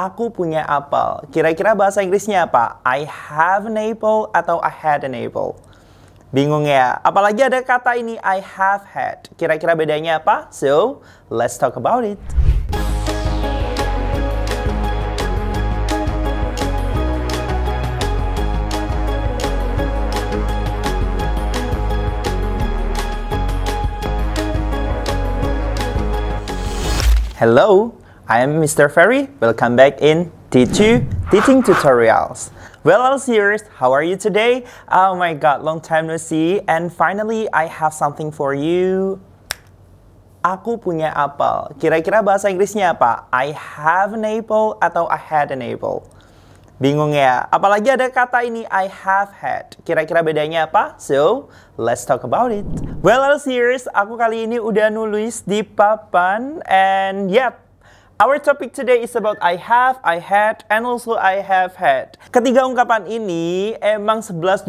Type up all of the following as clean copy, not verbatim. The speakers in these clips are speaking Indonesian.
aku punya apel. Kira-kira bahasa Inggrisnya apa? I have an apple atau I had an apple? Bingung ya? Apalagi ada kata ini I have had. Kira-kira bedanya apa? So, let's talk about it. Hello, I am Mr. Ferry. Welcome back in Teach2 Teaching Tutorials. Well, serious, how are you today? Oh my god, long time no see. And finally, I have something for you. Aku punya apel. Kira-kira bahasa Inggrisnya apa? I have an apple atau I had an apple? Bingung ya? Apalagi ada kata ini I have had. Kira-kira bedanya apa? So, let's talk about it. Well, serious, aku kali ini udah nulis di papan. And yep, our topic today is about I have, I had, and also I have had. Ketiga ungkapan ini emang 11-12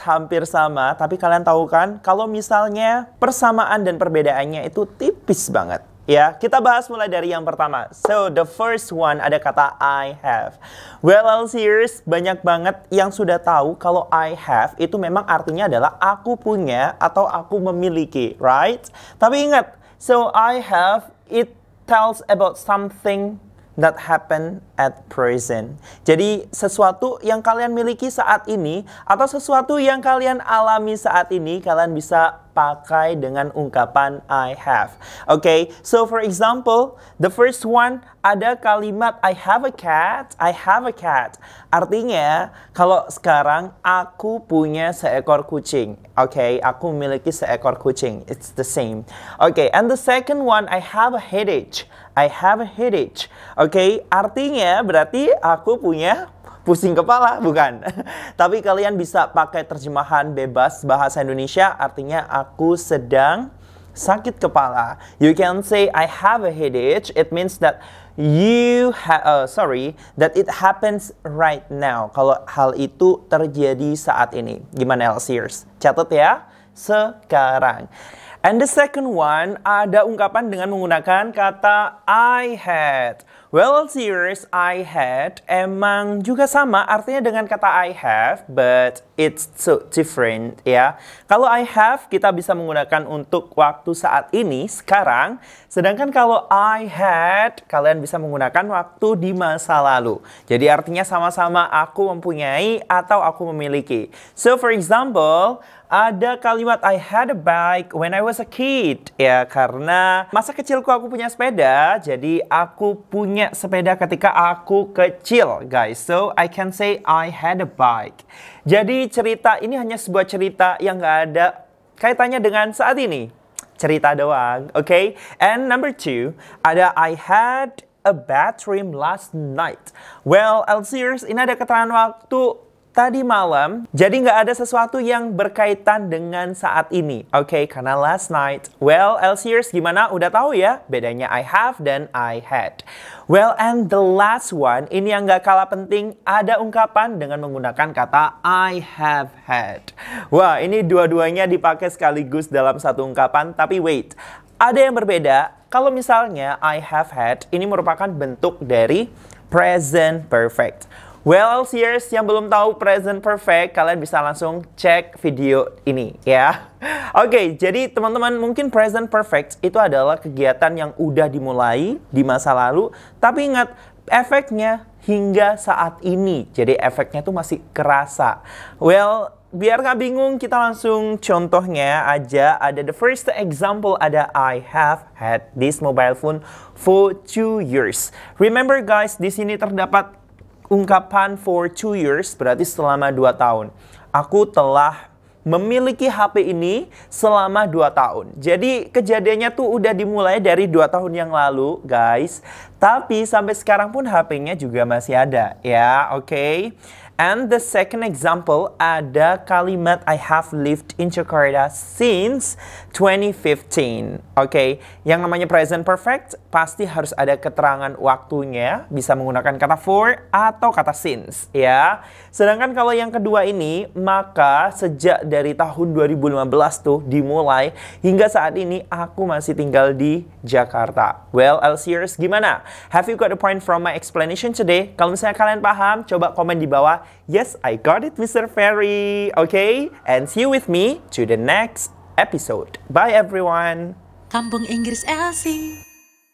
hampir sama. Tapi kalian tahu kan, kalau misalnya persamaan dan perbedaannya itu tipis banget. Ya, kita bahas mulai dari yang pertama. So, the first one ada kata I have. Well, serious, banyak banget yang sudah tahu kalau I have itu memang artinya adalah aku punya atau aku memiliki, right? Tapi ingat, so I have, it tells about something that happen at present. Jadi sesuatu yang kalian miliki saat ini atau sesuatu yang kalian alami saat ini kalian bisa pakai dengan ungkapan I have. Okay, so for example, the first one ada kalimat I have a cat, I have a cat. Artinya kalau sekarang aku punya seekor kucing. Okay, aku memiliki seekor kucing. It's the same. Okay, and the second one I have a headache. I have a headache. Okay, artinya berarti aku punya pusing kepala, bukan? Tapi kalian bisa pakai terjemahan bebas bahasa Indonesia, artinya aku sedang sakit kepala. You can say I have a headache. It means that that it happens right now. Kalau hal itu terjadi saat ini. Gimana, Elsiers? Catat ya, sekarang. And the second one, ada ungkapan dengan menggunakan kata I had. Well, serious, I had emang juga sama artinya dengan kata I have, but it's so different ya. Kalau I have, kita bisa menggunakan untuk waktu saat ini, sekarang. Sedangkan kalau I had, kalian bisa menggunakan waktu di masa lalu. Jadi artinya sama-sama aku mempunyai atau aku memiliki. So, for example, ada kalimat I had a bike when I was a kid. Ya, karena masa kecilku aku punya sepeda, jadi aku punya sepeda ketika aku kecil, guys. So, I can say I had a bike. Jadi cerita ini hanya sebuah cerita yang gak ada kaitannya dengan saat ini. Cerita doang, okay? And number 2, ada I had a bad dream last night. Well, Elsiers, ini ada keterangan waktu tadi malam, jadi nggak ada sesuatu yang berkaitan dengan saat ini. Oke, karena last night. Well, Elsiers, gimana? Udah tahu ya bedanya I have dan I had. Well, and the last one, ini yang nggak kalah penting, ada ungkapan dengan menggunakan kata I have had. Wah, ini dua-duanya dipakai sekaligus dalam satu ungkapan, tapi wait. Ada yang berbeda. Kalau misalnya I have had, ini merupakan bentuk dari present perfect. Well, Elsiers, yang belum tahu present perfect, kalian bisa langsung cek video ini ya. Oke, jadi teman-teman mungkin present perfect itu adalah kegiatan yang udah dimulai di masa lalu, tapi ingat efeknya hingga saat ini. Jadi efeknya tuh masih kerasa. Well, biar nggak bingung, kita langsung contohnya aja. Ada the first example, ada I have had this mobile phone for 2 years. Remember guys, di sini terdapat ungkapan for 2 years, berarti selama 2 tahun. Aku telah memiliki HP ini selama 2 tahun. Jadi kejadiannya tuh udah dimulai dari 2 tahun yang lalu, guys. Tapi sampai sekarang pun HP-nya juga masih ada, ya, oke? And the second example, ada kalimat I have lived in Jakarta since 2015. Oke, yang namanya present perfect pasti harus ada keterangan waktunya, bisa menggunakan kata for atau kata since, ya. Sedangkan kalau yang kedua ini, maka sejak dari tahun 2015 tuh dimulai hingga saat ini aku masih tinggal di Jakarta. Well, Elsiers, gimana? Have you got the point from my explanation today? Kalau misalnya kalian paham, coba komen di bawah. Yes, I got it, Mr. Ferry. Okay? And see you with me to the next episode. Bye everyone. Kampung Inggris Elsie.